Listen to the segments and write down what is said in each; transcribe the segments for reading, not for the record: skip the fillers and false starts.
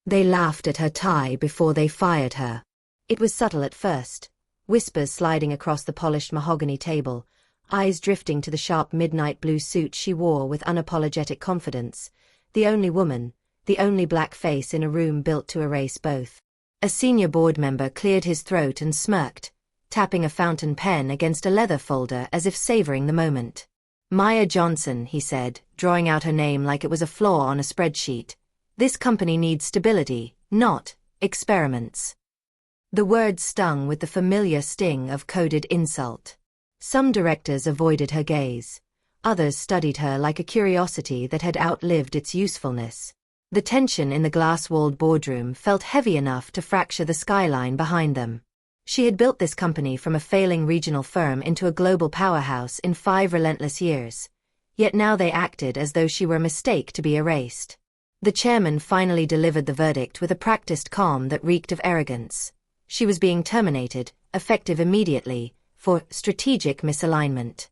They laughed at her tie before they fired her. It was subtle at first, whispers sliding across the polished mahogany table, eyes drifting to the sharp midnight blue suit she wore with unapologetic confidence, the only woman, the only black face in a room built to erase both. A senior board member cleared his throat and smirked, tapping a fountain pen against a leather folder as if savoring the moment. Maya Johnson, he said, drawing out her name like it was a flaw on a spreadsheet. This company needs stability, not experiments. The word stung with the familiar sting of coded insult. Some directors avoided her gaze. Others studied her like a curiosity that had outlived its usefulness. The tension in the glass-walled boardroom felt heavy enough to fracture the skyline behind them. She had built this company from a failing regional firm into a global powerhouse in 5 relentless years. Yet now they acted as though she were a mistake to be erased. The chairman finally delivered the verdict with a practiced calm that reeked of arrogance. She was being terminated, effective immediately, for strategic misalignment.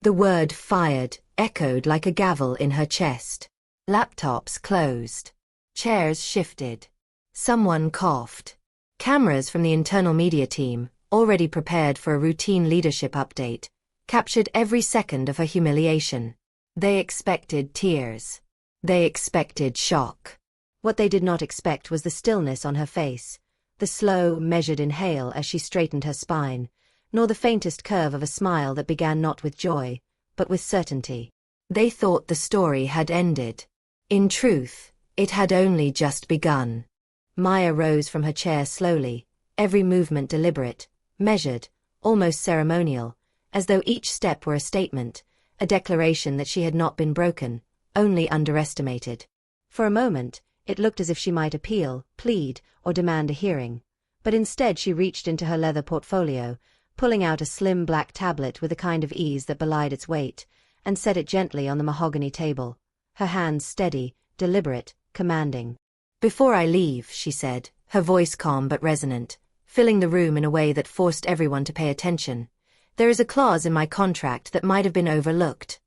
The word fired echoed like a gavel in her chest. Laptops closed. Chairs shifted. Someone coughed. Cameras from the internal media team, already prepared for a routine leadership update, captured every second of her humiliation. They expected tears. They expected shock. What they did not expect was the stillness on her face, the slow, measured inhale as she straightened her spine, nor the faintest curve of a smile that began not with joy, but with certainty. They thought the story had ended. In truth, it had only just begun. Maya rose from her chair slowly, every movement deliberate, measured, almost ceremonial, as though each step were a statement, a declaration that she had not been broken, only underestimated. For a moment, it looked as if she might appeal, plead, or demand a hearing, but instead she reached into her leather portfolio, pulling out a slim black tablet with a kind of ease that belied its weight, and set it gently on the mahogany table, her hands steady, deliberate, commanding. "Before I leave," she said, her voice calm but resonant, filling the room in a way that forced everyone to pay attention, "there is a clause in my contract that might have been overlooked."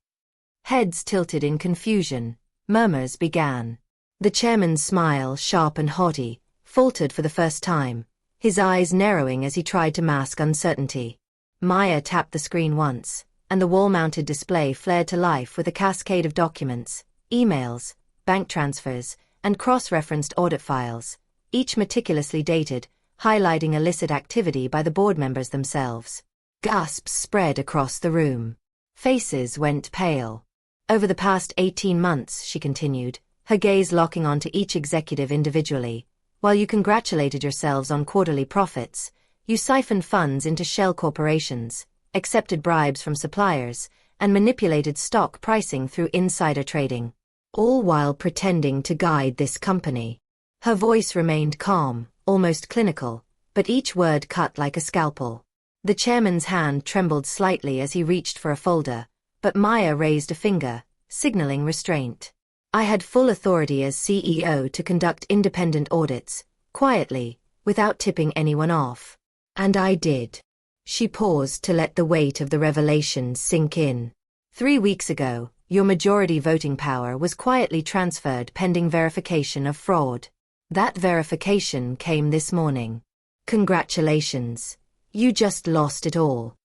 Heads tilted in confusion. Murmurs began. The chairman's smile, sharp and haughty, faltered for the first time, his eyes narrowing as he tried to mask uncertainty. Maya tapped the screen once, and the wall-mounted display flared to life with a cascade of documents, emails, bank transfers, and cross-referenced audit files, each meticulously dated, highlighting illicit activity by the board members themselves. Gasps spread across the room. Faces went pale. "Over the past 18 months," she continued, her gaze locking onto each executive individually, "while you congratulated yourselves on quarterly profits, you siphoned funds into shell corporations, accepted bribes from suppliers, and manipulated stock pricing through insider trading, all while pretending to guide this company." Her voice remained calm, almost clinical, but each word cut like a scalpel. The chairman's hand trembled slightly as he reached for a folder, but Maya raised a finger, signaling restraint. "I had full authority as CEO to conduct independent audits, quietly, without tipping anyone off. And I did." She paused to let the weight of the revelation sink in. 3 weeks ago, your majority voting power was quietly transferred pending verification of fraud. That verification came this morning. Congratulations. You just lost it all.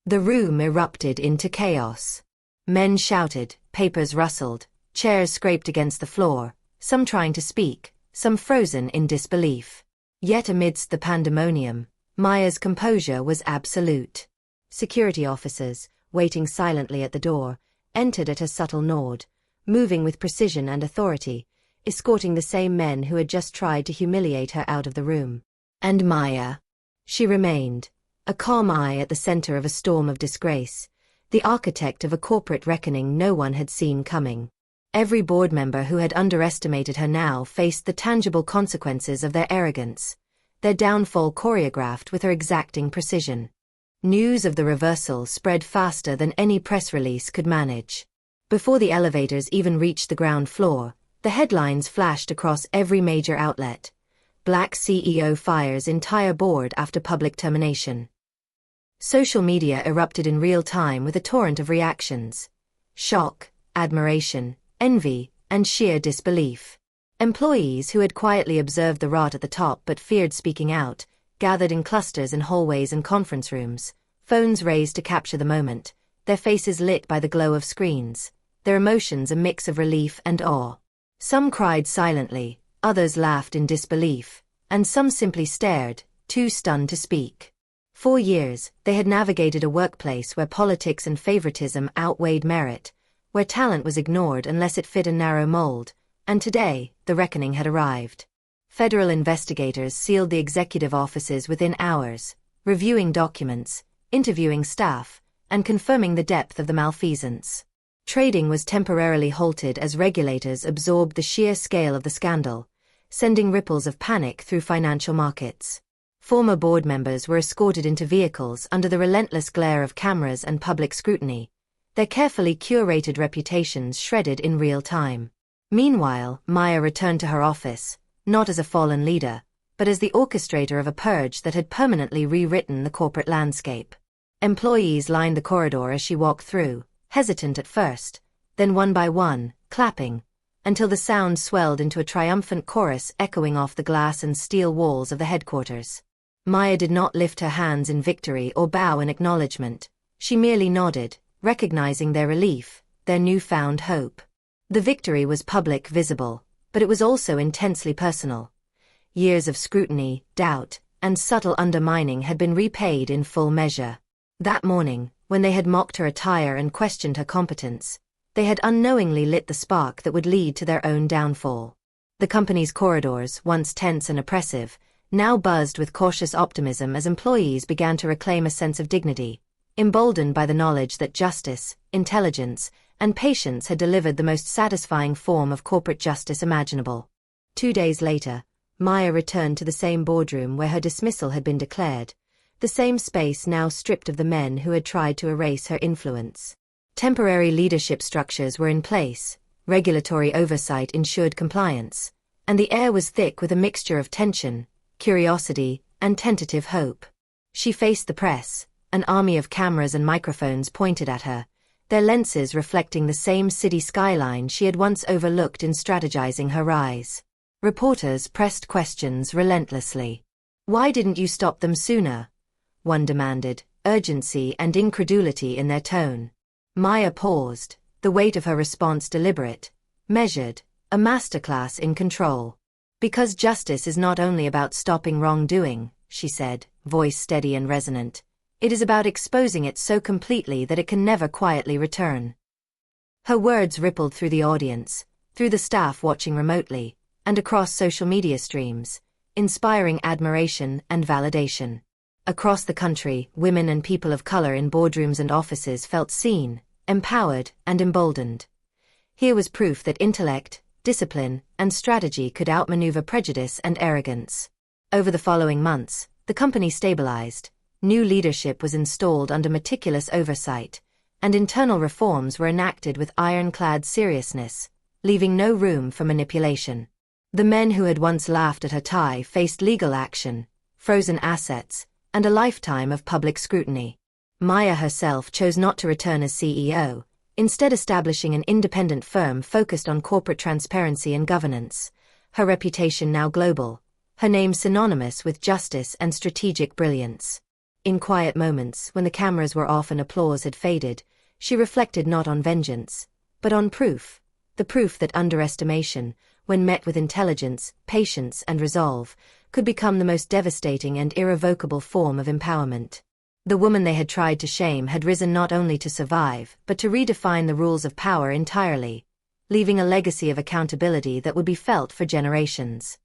The room erupted into chaos. Men shouted, papers rustled, chairs scraped against the floor, some trying to speak, some frozen in disbelief. Yet amidst the pandemonium, Maya's composure was absolute. Security officers, waiting silently at the door, entered at a subtle nod, moving with precision and authority, escorting the same men who had just tried to humiliate her out of the room. And Maya? She remained, a calm eye at the center of a storm of disgrace, the architect of a corporate reckoning no one had seen coming. Every board member who had underestimated her now faced the tangible consequences of their arrogance, their downfall choreographed with her exacting precision. News of the reversal spread faster than any press release could manage. Before the elevators even reached the ground floor, the headlines flashed across every major outlet. Black CEO fires entire board after public termination. Social media erupted in real time with a torrent of reactions. Shock, admiration, envy, and sheer disbelief. Employees who had quietly observed the rot at the top but feared speaking out, gathered in clusters in hallways and conference rooms, phones raised to capture the moment, their faces lit by the glow of screens, their emotions a mix of relief and awe. Some cried silently, others laughed in disbelief, and some simply stared, too stunned to speak. For years, they had navigated a workplace where politics and favoritism outweighed merit, where talent was ignored unless it fit a narrow mold, and today, the reckoning had arrived. Federal investigators sealed the executive offices within hours, reviewing documents, interviewing staff, and confirming the depth of the malfeasance. Trading was temporarily halted as regulators absorbed the sheer scale of the scandal, sending ripples of panic through financial markets. Former board members were escorted into vehicles under the relentless glare of cameras and public scrutiny, their carefully curated reputations shredded in real time. Meanwhile, Maya returned to her office, not as a fallen leader, but as the orchestrator of a purge that had permanently rewritten the corporate landscape. Employees lined the corridor as she walked through, hesitant at first, then one by one, clapping, until the sound swelled into a triumphant chorus echoing off the glass and steel walls of the headquarters. Maya did not lift her hands in victory or bow in acknowledgement. She merely nodded, recognizing their relief, their newfound hope. The victory was public, visible, but it was also intensely personal. Years of scrutiny, doubt, and subtle undermining had been repaid in full measure. That morning, when they had mocked her attire and questioned her competence, they had unknowingly lit the spark that would lead to their own downfall. The company's corridors, once tense and oppressive, now buzzed with cautious optimism as employees began to reclaim a sense of dignity, emboldened by the knowledge that justice, intelligence, and patience had delivered the most satisfying form of corporate justice imaginable. 2 days later, Maya returned to the same boardroom where her dismissal had been declared, the same space now stripped of the men who had tried to erase her influence. Temporary leadership structures were in place, regulatory oversight ensured compliance, and the air was thick with a mixture of tension, curiosity, and tentative hope. She faced the press, an army of cameras and microphones pointed at her, their lenses reflecting the same city skyline she had once overlooked in strategizing her rise. Reporters pressed questions relentlessly. "Why didn't you stop them sooner?" one demanded, urgency and incredulity in their tone. Maya paused, the weight of her response deliberate, measured, a masterclass in control. "Because justice is not only about stopping wrongdoing," she said, voice steady and resonant. "It is about exposing it so completely that it can never quietly return." Her words rippled through the audience, through the staff watching remotely, and across social media streams, inspiring admiration and validation. Across the country, women and people of color in boardrooms and offices felt seen, empowered, and emboldened. Here was proof that intellect, discipline, and strategy could outmaneuver prejudice and arrogance. Over the following months, the company stabilized. New leadership was installed under meticulous oversight, and internal reforms were enacted with ironclad seriousness, leaving no room for manipulation. The men who had once laughed at her tie faced legal action, frozen assets, and a lifetime of public scrutiny. Maya herself chose not to return as CEO, instead establishing an independent firm focused on corporate transparency and governance, her reputation now global, her name synonymous with justice and strategic brilliance. In quiet moments, when the cameras were off and applause had faded, she reflected not on vengeance, but on proof, the proof that underestimation, when met with intelligence, patience, and resolve, could become the most devastating and irrevocable form of empowerment. The woman they had tried to shame had risen not only to survive, but to redefine the rules of power entirely, leaving a legacy of accountability that would be felt for generations.